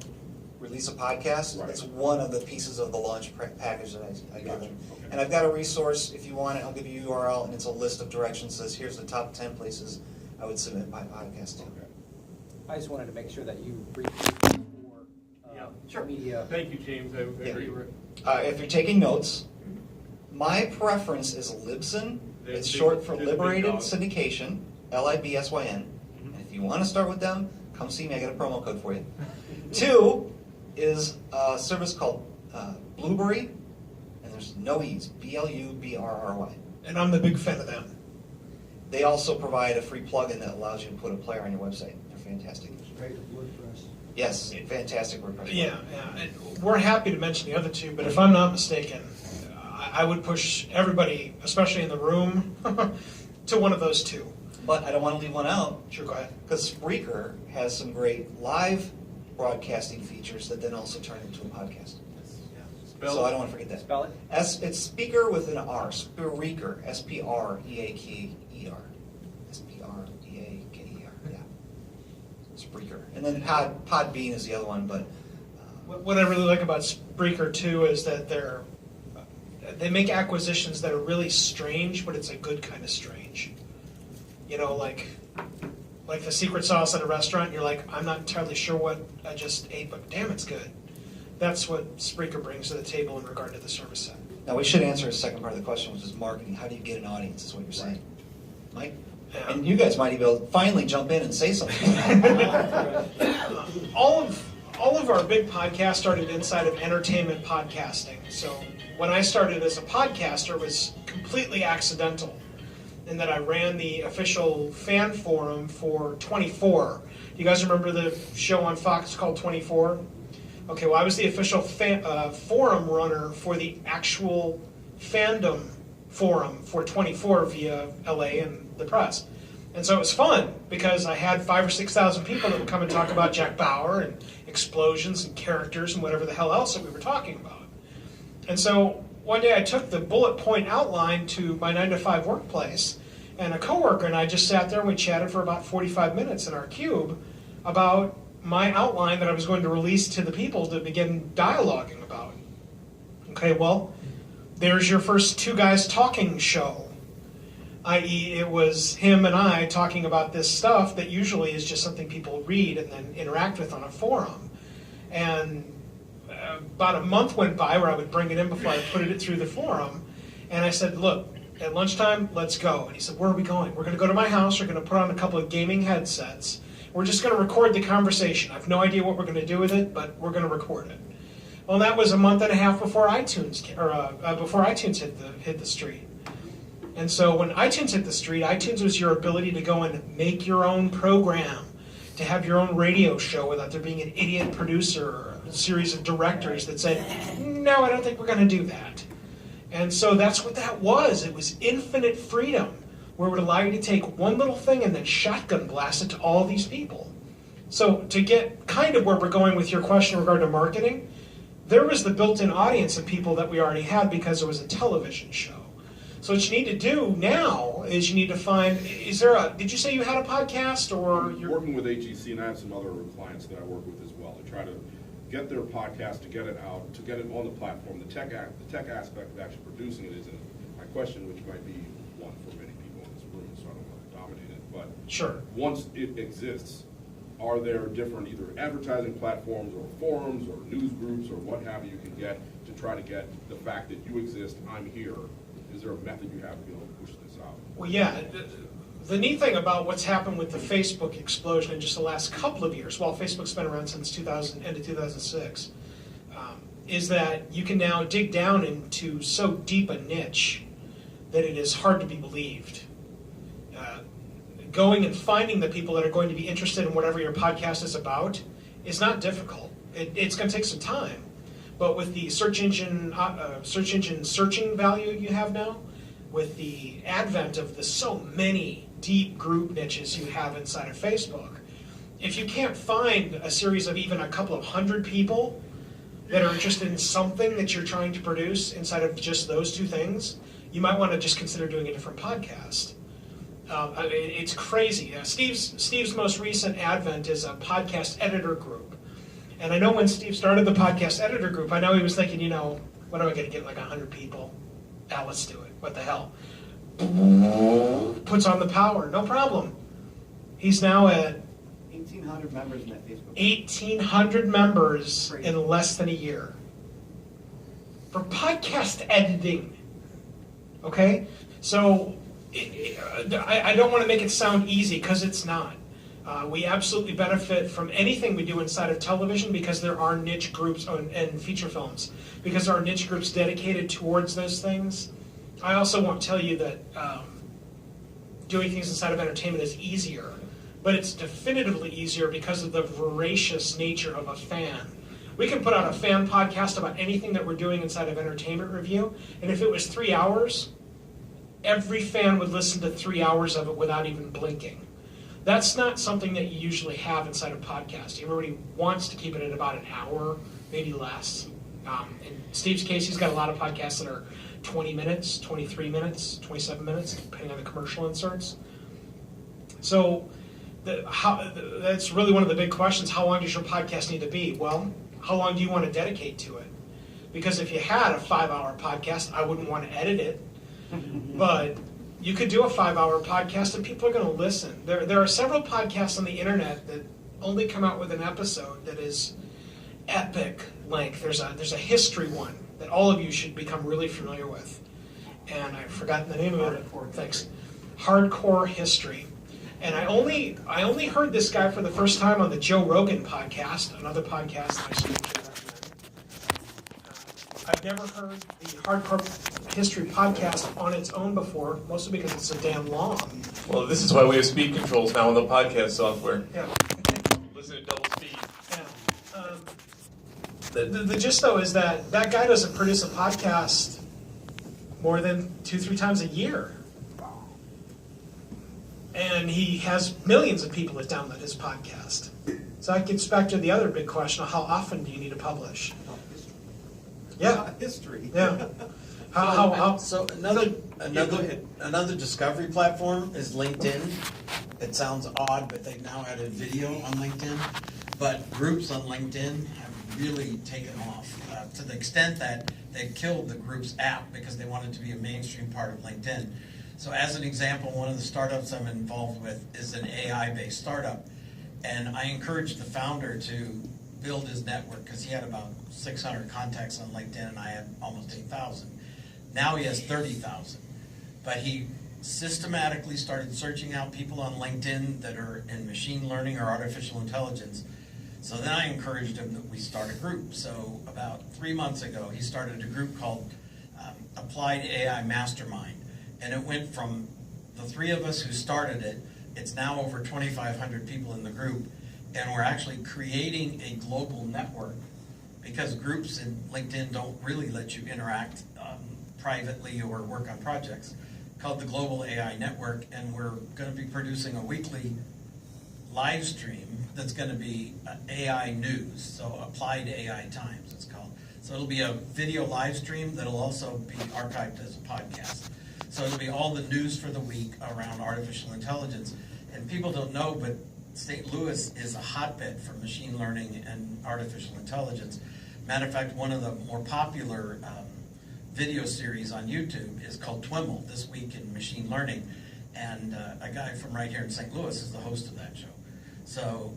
Speaker 5: release a podcast,
Speaker 8: Right.
Speaker 5: it's one of the pieces of the launch package that I give
Speaker 8: Gotcha,
Speaker 5: them.
Speaker 8: okay.
Speaker 5: And I've got a resource, if you want it, I'll give you a URL, and it's a list of directions, says, here's the top 10 places I would submit my podcast to.
Speaker 8: Okay.
Speaker 3: I just wanted to make sure that you briefed for
Speaker 1: Sure.
Speaker 3: media.
Speaker 9: Thank you, James. I agree with.
Speaker 5: If you're taking notes, my preference is Libsyn.
Speaker 9: They're
Speaker 5: It's
Speaker 9: big-
Speaker 5: short for
Speaker 9: they're the big
Speaker 5: Liberated
Speaker 9: dogs.
Speaker 5: Syndication, LIBSYN.
Speaker 9: Mhm.
Speaker 5: And if you want to start with them, come see me. I got a promo code for you. 2 is a service called Blueberry, and there's no E's, BLUBRRY.
Speaker 4: And I'm the big fan of them.
Speaker 5: They also provide a free plugin that allows you to put a player on your website. They're fantastic. Yes, fantastic WordPress.
Speaker 4: Yeah, yeah. And we're happy to mention the other two, but if I'm not mistaken, I would push everybody, especially in the room, to one of those two.
Speaker 5: But I don't want to leave one out,
Speaker 4: Sure, go ahead.
Speaker 5: because Spreaker has some great live broadcasting features that then also turn into a podcast. So I don't want to forget that.
Speaker 3: Spell it.
Speaker 5: It's speaker with an R, Spreaker, Spreaker, Spreaker, yeah. Spreaker. And then Podbean is the other one, but
Speaker 4: What I really like about Spreaker too is that they make acquisitions that are really strange, but it's a good kind of strange. You know, like the secret sauce at a restaurant. You're like, I'm not entirely sure what I just ate, but damn, it's good. That's what Spreaker brings to the table in regard to the service set.
Speaker 5: now we should answer the second part of the question, which is marketing. How do you get an audience, is what you're saying. Mike?
Speaker 4: Yeah.
Speaker 5: And you guys might be able to finally jump in and say something.
Speaker 4: all of our big podcasts started inside of entertainment podcasting. So when I started as a podcaster, it was completely accidental in that I ran the official fan forum for 24. Do you guys remember the show on Fox called 24? Okay, well, I was the official forum runner for the actual fandom forum for 24 via LA and the press. And so it was fun because I had 5,000 or 6,000 people that would come and talk about Jack Bauer and explosions and characters and whatever the hell else that we were talking about. And so one day I took the bullet point outline to my 9-to-5 workplace, and a coworker and I just sat there and we chatted for about 45 minutes in our cube about my outline that I was going to release to the people to begin dialoguing about. Okay, well, there's your first two guys talking show. I.e., it was him and I talking about this stuff that usually is just something people read and then interact with on a forum. And about a month went by where I would bring it in before I put it through the forum. And I said, look, at lunchtime, let's go. And he said, where are we going? We're going to go to my house. We're going to put on a couple of gaming headsets. We're just going to record the conversation. I have no idea what we're going to do with it, but we're going to record it. Well, that was a month and a half before iTunes hit the street. And so when iTunes hit the street, iTunes was your ability to go and make your own program, to have your own radio show without there being an idiot producer or a series of directors that said, no, I don't think we're going to do that. And so that's what that was. It was infinite freedom, where it would allow you to take one little thing and then shotgun blast it to all these people. So to get kind of where we're going with your question in regard to marketing, there was the built-in audience of people that we already had because there was a television show. So what you need to do now is you need to find, did you say you had a podcast or
Speaker 8: I'm
Speaker 4: you're
Speaker 8: working with HEC, and I have some other clients that I work with as well to try to get their podcast, to get it out, to get it on the platform. The tech aspect of actually producing it isn't my question, which might be one for many people in this room, so I don't want to dominate it. But
Speaker 4: Sure.
Speaker 8: once it exists, are there different either advertising platforms or forums or news groups or what have you can get to try to get the fact that you exist, I'm here? Is there a method you have to be able to push this out?
Speaker 4: Well, yeah. The neat thing about what's happened with the Facebook explosion in just the last couple of years, while Facebook's been around since end of 2006, is that you can now dig down into so deep a niche that it is hard to be believed. Going and finding the people that are going to be interested in whatever your podcast is about is not difficult. It's going to take some time. But with the search engine searching value you have now, with the advent of the so many deep group niches you have inside of Facebook, if you can't find a series of even a couple of hundred people that are interested in something that you're trying to produce inside of just those two things, you might want to just consider doing a different podcast. It's crazy. Steve's most recent advent is a podcast editor group. And I know when Steve started the podcast editor group, I know he was thinking, what am I going to get, like 100 people? Let's do it. What the hell? Puts on the power. No problem. He's now at
Speaker 5: 1,800 members in that Facebook.
Speaker 4: 1,800 members in less than a year. For podcast editing. Okay? So, I don't want to make it sound easy, because it's not. We absolutely benefit from anything we do inside of television, because there are niche groups and feature films, because there are niche groups dedicated towards those things. I also won't tell you that doing things inside of entertainment is easier, but it's definitively easier because of the voracious nature of a fan. We can put out a fan podcast about anything that we're doing inside of Entertainment Review, and if it was 3 hours, every fan would listen to 3 hours of it without even blinking. That's not something that you usually have inside of podcasting. Everybody wants to keep it at about an hour, maybe less. In Steve's case, he's got a lot of podcasts that are 20 minutes, 23 minutes, 27 minutes, depending on the commercial inserts. So that's really one of the big questions. How long does your podcast need to be? Well, how long do you want to dedicate to it? Because if you had a 5-hour podcast, I wouldn't want to edit it. But you could do a 5-hour podcast and people are going to listen. There are several podcasts on the internet that only come out with an episode that is epic length. There's a history one that all of you should become really familiar with. And I've forgotten the name of it. Thanks. Hardcore History. And I only heard this guy for the first time on the Joe Rogan podcast, another podcast that I strongly recommend. I've never heard the Hardcore History podcast on its own before, mostly because it's so damn long.
Speaker 1: Well, this is why we have speed controls now in the podcast software.
Speaker 4: Yeah.
Speaker 1: Listen at double speed.
Speaker 4: Yeah. The gist, though, is that guy doesn't produce a podcast more than 2-3 times a year. And he has millions of people that download his podcast. So that gets back to the other big question of how often do you need to publish? Yeah.
Speaker 2: History.
Speaker 4: Yeah.
Speaker 2: So another discovery platform is LinkedIn. It sounds odd, but they've now added video on LinkedIn. But groups on LinkedIn have really taken off to the extent that they killed the groups app because they wanted to be a mainstream part of LinkedIn. So as an example, one of the startups I'm involved with is an AI-based startup. And I encouraged the founder to build his network because he had about 600 contacts on LinkedIn and I had almost 8,000. Now he has 30,000. But he systematically started searching out people on LinkedIn that are in machine learning or artificial intelligence. So then I encouraged him that we start a group. So about 3 months ago, he started a group called Applied AI Mastermind. And it went from the 3 of us who started it, it's now over 2,500 people in the group, and we're actually creating a global network because groups in LinkedIn don't really let you interact privately or work on projects, called the Global AI Network, and we're going to be producing a weekly live stream that's going to be AI news, so Applied AI Times it's called. So it'll be a video live stream that'll also be archived as a podcast. So it'll be all the news for the week around artificial intelligence. And people don't know, but St. Louis is a hotbed for machine learning and artificial intelligence. Matter of fact, one of the more popular video series on YouTube is called Twiml, This Week in Machine Learning. And a guy from right here in St. Louis is the host of that show. So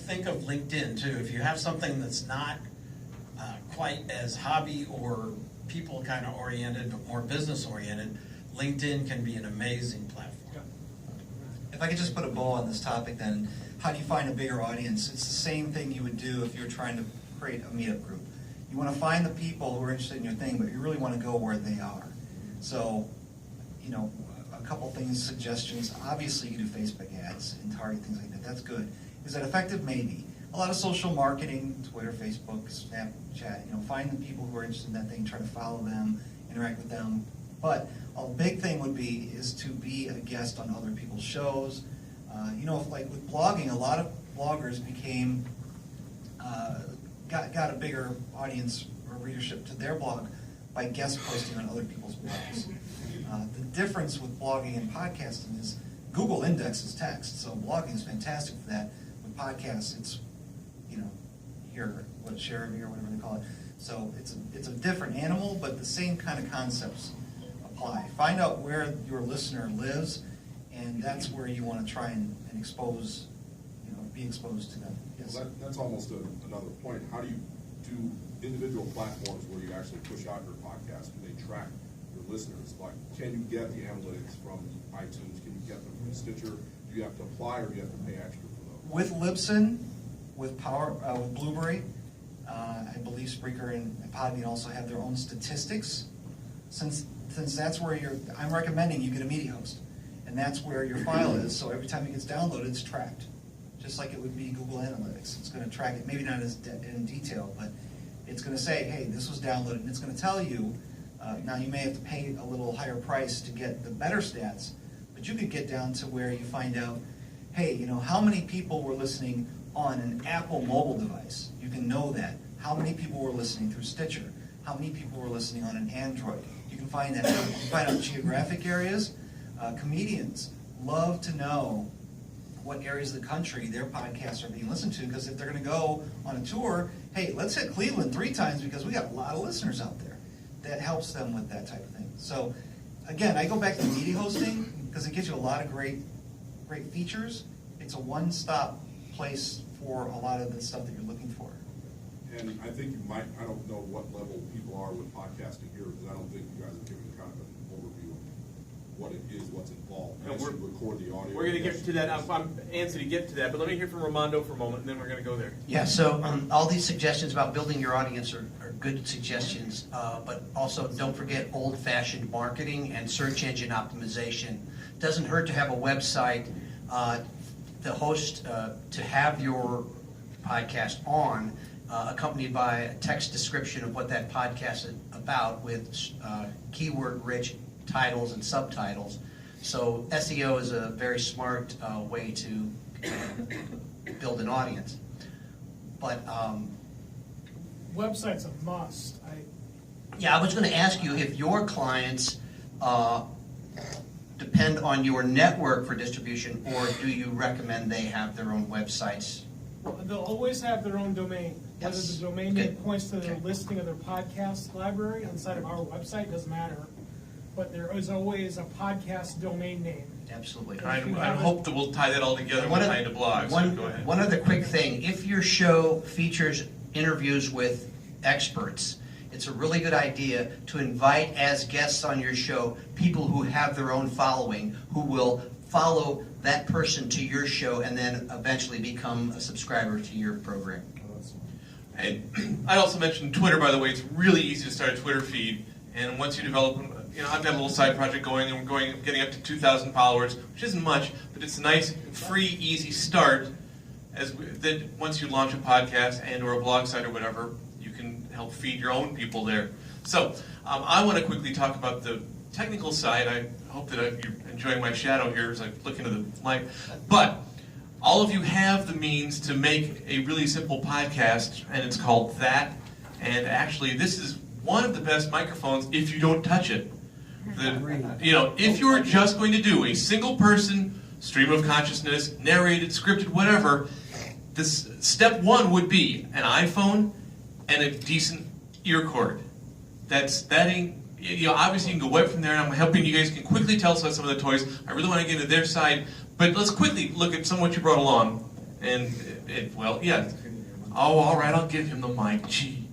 Speaker 2: think of LinkedIn, too. If you have something that's not quite as hobby or people kind of oriented, but more business oriented, LinkedIn can be an amazing platform.
Speaker 5: If I could just put a bow on this topic, then how do you find a bigger audience? It's the same thing you would do if you're trying to create a meetup group. You want to find the people who are interested in your thing, but you really want to go where they are. So, a couple things, suggestions. Obviously, you can do Facebook ads and target things like that. That's good. Is that effective? Maybe. A lot of social marketing, Twitter, Facebook, Snapchat, find the people who are interested in that thing, try to follow them, interact with them. But a big thing is to be a guest on other people's shows. Like with blogging, a lot of bloggers got a bigger audience or readership to their blog by guest posting on other people's blogs. The difference with blogging and podcasting is Google indexes text, so blogging is fantastic for that. With podcasts, it's, share of or whatever they call it. So it's a different animal, but the same kind of concepts apply. Find out where your listener lives, and that's where you want to try and expose, be exposed to them. Yes.
Speaker 8: Well, that's almost another point. How do you do individual platforms where you actually push out your podcast? Do they track your listeners? Like, can you get the analytics from iTunes? Can you get them from Stitcher? Do you have to apply, or do you have to pay extra for those?
Speaker 5: With Libsyn, with Blueberry, I believe Spreaker and Podbean also have their own statistics. Since that's where I'm recommending you get a media host, and that's where your file is. So every time it gets downloaded, it's tracked, just like it would be Google Analytics. It's going to track it, maybe not as in detail, but it's going to say, hey, this was downloaded, and it's going to tell you. Now you may have to pay a little higher price to get the better stats, but you could get down to where you find out, hey, how many people were listening on an Apple mobile device. You can know that. How many people were listening through Stitcher? How many people were listening on an Android? You can find that. You can find out geographic areas. Comedians love to know what areas of the country their podcasts are being listened to, because if they're going to go on a tour, hey, let's hit Cleveland 3 times because we got a lot of listeners out there. That helps them with that type of thing. So, again, I go back to media hosting because it gives you a lot of great features. It's a one-stop place for a lot of the stuff that you're looking for.
Speaker 8: And I think I don't know what level people are with podcasting here, because I don't think you guys are giving kind of an overview of what it is, what's involved.
Speaker 9: No,
Speaker 8: As you record the audio.
Speaker 9: We're going to get to that. I'm antsy to get to that, but let me hear from Armando for a moment, and then we're going to go there.
Speaker 7: Yeah, so all these suggestions about building your audience are good suggestions, but also don't forget old-fashioned marketing and search engine optimization. Doesn't hurt to have a website, the host to have your podcast on, accompanied by a text description of what that podcast is about with keyword-rich titles and subtitles. So SEO is a very smart way to build an audience. But
Speaker 4: Website's a must.
Speaker 7: I was going to ask you if your clients depend on your network for distribution, or do you recommend they have their own websites?
Speaker 4: Well, they'll always have their own domain. Whether
Speaker 7: Yes.
Speaker 4: the domain name
Speaker 7: Good.
Speaker 4: points to the
Speaker 7: Okay.
Speaker 4: listing of their podcast library inside of our website, doesn't matter. But there is always a podcast domain name.
Speaker 7: Absolutely.
Speaker 1: I hope that we'll tie that all together
Speaker 7: One
Speaker 1: behind a blog, so go ahead.
Speaker 7: One other quick thing, if your show features interviews with experts, it's a really good idea to invite as guests on your show people who have their own following, who will follow that person to your show and then eventually become a subscriber to your program.
Speaker 1: And I'd also mention Twitter, by the way. It's really easy to start a Twitter feed, and once you develop, I've got a little side project going, and we're getting up to 2,000 followers, which isn't much, but it's a nice, free, easy start. That once you launch a podcast and or a blog site or whatever, you can help feed your own people there. So I want to quickly talk about the technical side. I hope that you're enjoying my shadow here as I look into the mic. But all of you have the means to make a really simple podcast, and it's called That. And actually, this is one of the best microphones if you don't touch it. If you're just going to do a single person stream of consciousness, narrated, scripted, whatever, this step one would be an iPhone and a decent ear cord. Obviously you can go right from there, and I'm hoping you guys can quickly tell us about some of the toys. I really want to get into their side, but let's quickly look at some of what you brought along. And, all right, I'll give him the mic. Gee.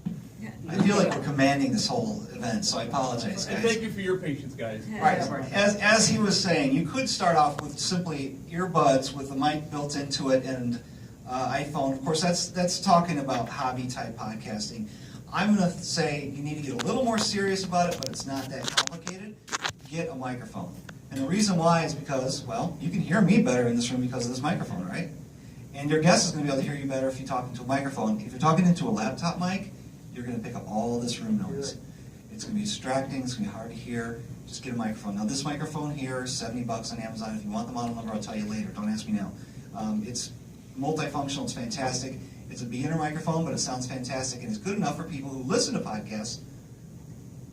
Speaker 5: I feel like we're commanding this whole event, so I apologize,
Speaker 9: And
Speaker 5: guys.
Speaker 9: thank you for your patience, guys.
Speaker 5: Right. As he was saying, you could start off with simply earbuds with the mic built into it and iPhone. Of course, that's talking about hobby-type podcasting. I'm going to say you need to get a little more serious about it, but it's not that complicated. Get a microphone. And the reason why is because, well, you can hear me better in this room because of this microphone, right? And your guest is going to be able to hear you better if you talk into a microphone. If you're talking into a laptop mic, you're going to pick up all this room noise. It's going to be distracting. It's going to be hard to hear. Just get a microphone. Now, this microphone here is $70 on Amazon. If you want the model number, I'll tell you later. Don't ask me now. It's multifunctional. It's fantastic. It's a beginner microphone, but it sounds fantastic, and it's good enough for people who listen to podcasts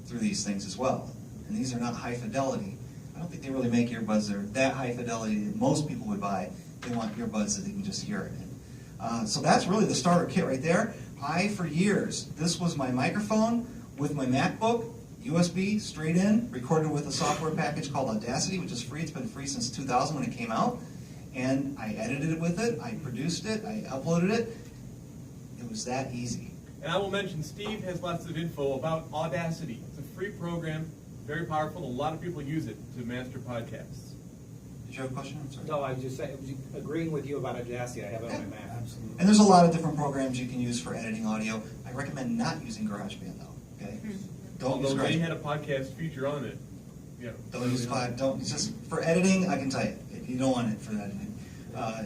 Speaker 5: through these things as well. And these are not high fidelity. I don't think they really make earbuds that are that high fidelity that most people would buy. They want earbuds that they can just hear it in. So that's really the starter kit right there. For years, this was my microphone with my MacBook, USB, straight in, recorded with a software package called Audacity, which is free. It's been free since 2000 when it came out. And I edited it with it, I produced it, I uploaded it. It was that easy.
Speaker 9: And I will mention, Steve has lots of info about Audacity. It's a free program, very powerful. A lot of people use it to master podcasts.
Speaker 5: Did you have a question? I'm sorry.
Speaker 3: No, I was just saying, agreeing with you about Audacity. I have it on my Mac.
Speaker 5: Absolutely. And there's a lot of different programs you can use for editing audio. I recommend not using GarageBand though. Okay. Don't use
Speaker 9: Although they
Speaker 5: GarageBand.
Speaker 9: had a podcast feature on it. Yeah.
Speaker 5: Don't use Pod. Don't. It's just for editing. I can tell you, you don't want it for editing.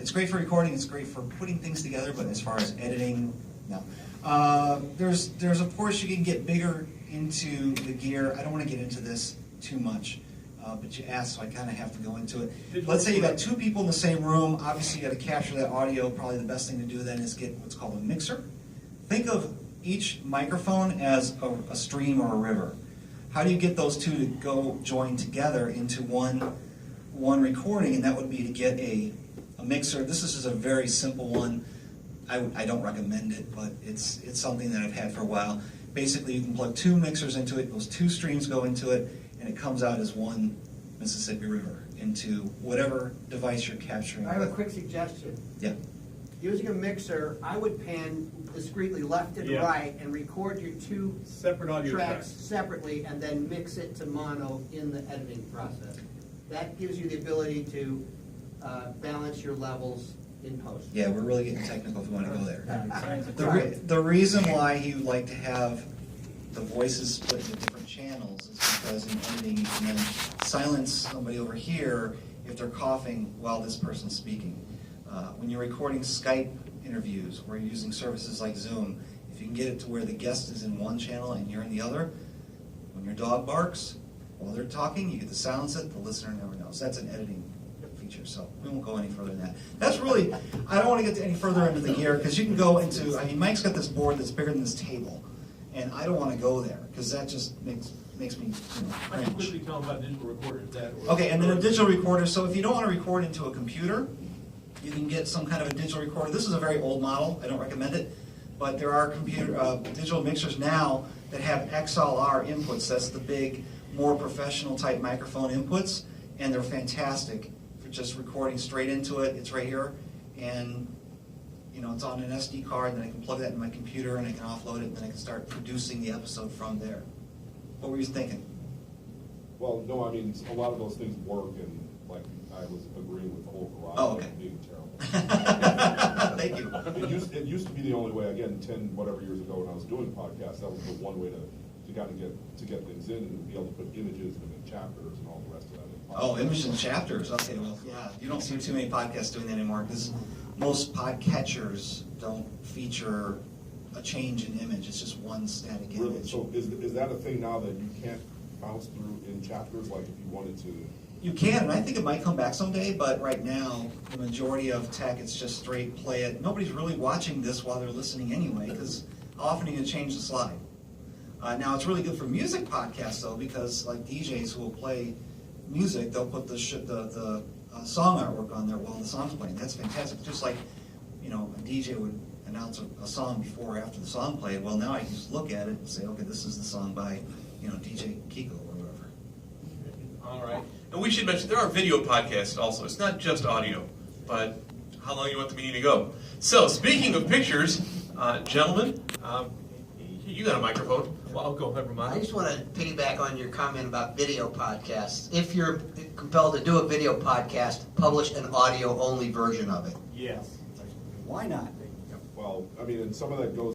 Speaker 5: It's great for recording. It's great for putting things together. But as far as editing, no. There's of course you can get bigger into the gear. I don't want to get into this too much. But you asked, so I kind of have to go into it. Let's say you got two people in the same room. Obviously, you got to capture that audio. Probably the best thing to do then is get what's called a mixer. Think of each microphone as a stream or a river. How do you get those two to go join together into one recording? And that would be to get a mixer. This is a very simple one. I don't recommend it, but it's something that I've had for a while. Basically, you can plug two mixers into it. Those two streams go into it, and it comes out as one Mississippi River into whatever device you're capturing.
Speaker 7: I have a quick suggestion.
Speaker 5: Yeah.
Speaker 7: Using a mixer, I would pan discreetly left and
Speaker 9: Yeah.
Speaker 7: right and record your two
Speaker 9: Separate audio
Speaker 7: tracks
Speaker 9: tracks.
Speaker 7: separately and then mix it to mono in the editing process. That gives you the ability to balance your levels in post.
Speaker 5: Yeah, we're really getting technical if we want to go there. The reason why he would like to have the voices split into different channels is because in editing you can then silence somebody over here if they're coughing while this person's speaking. When you're recording Skype interviews or you're using services like Zoom, if you can get it to where the guest is in one channel and you're in the other, when your dog barks while they're talking, you get to silence it, the listener never knows. That's an editing feature, so we won't go any further than that. That's really, I don't want to get any further into the gear because you can go into, Mike's got this board that's bigger than this table, and I don't want to go there because that just makes me
Speaker 9: I can
Speaker 5: cringe.
Speaker 9: quickly tell them about digital recorders.
Speaker 5: Okay, and then a digital recorder. So if you don't want to record into a computer, you can get some kind of a digital recorder. This is a very old model. I don't recommend it, but there are digital mixers now that have XLR inputs. That's the big, more professional type microphone inputs, and they're fantastic for just recording straight into it. It's right here, and it's on an SD card. And then I can plug that in my computer, and I can offload it, and then I can start producing the episode from there. What were you thinking?
Speaker 8: Well, no, I mean, a lot of those things work, and like I was agreeing with the whole garage
Speaker 5: Oh, okay.
Speaker 8: being terrible.
Speaker 5: Thank you.
Speaker 8: It used to be the only way, again, 10 whatever years ago when I was doing podcasts, that was the one way to kind of get things in and be able to put images and chapters and all the rest of that.
Speaker 5: Oh, images and chapters. Okay, well, yeah, you don't see too many podcasts doing that anymore because most podcatchers don't feature a change in image. It's just one static
Speaker 8: Really?
Speaker 5: image.
Speaker 8: So is that a thing now that you can't bounce through in chapters, like if you wanted to?
Speaker 5: You can, and I think it might come back someday, but right now, the majority of tech, it's just straight play it. Nobody's really watching this while they're listening anyway, because often you can change the slide. Now, it's really good for music podcasts, though, because like DJs who will play music, they'll put the song artwork on there while the song's playing. That's fantastic. Just like, a DJ would announce a song before or after the song played. Well, now I can just look at it and say, okay, this is the song by, DJ Kiko or whatever.
Speaker 1: All right. And we should mention there are video podcasts also. It's not just audio, but how long you want the meeting to go. So, speaking of pictures, gentlemen, you got a microphone. Well, I'll go ahead, Ramon.
Speaker 7: I just want to piggyback on your comment about video podcasts. If you're compelled to do a video podcast, publish an audio-only version of it.
Speaker 9: Yes.
Speaker 2: Why not?
Speaker 8: Well, I mean, and some of that goes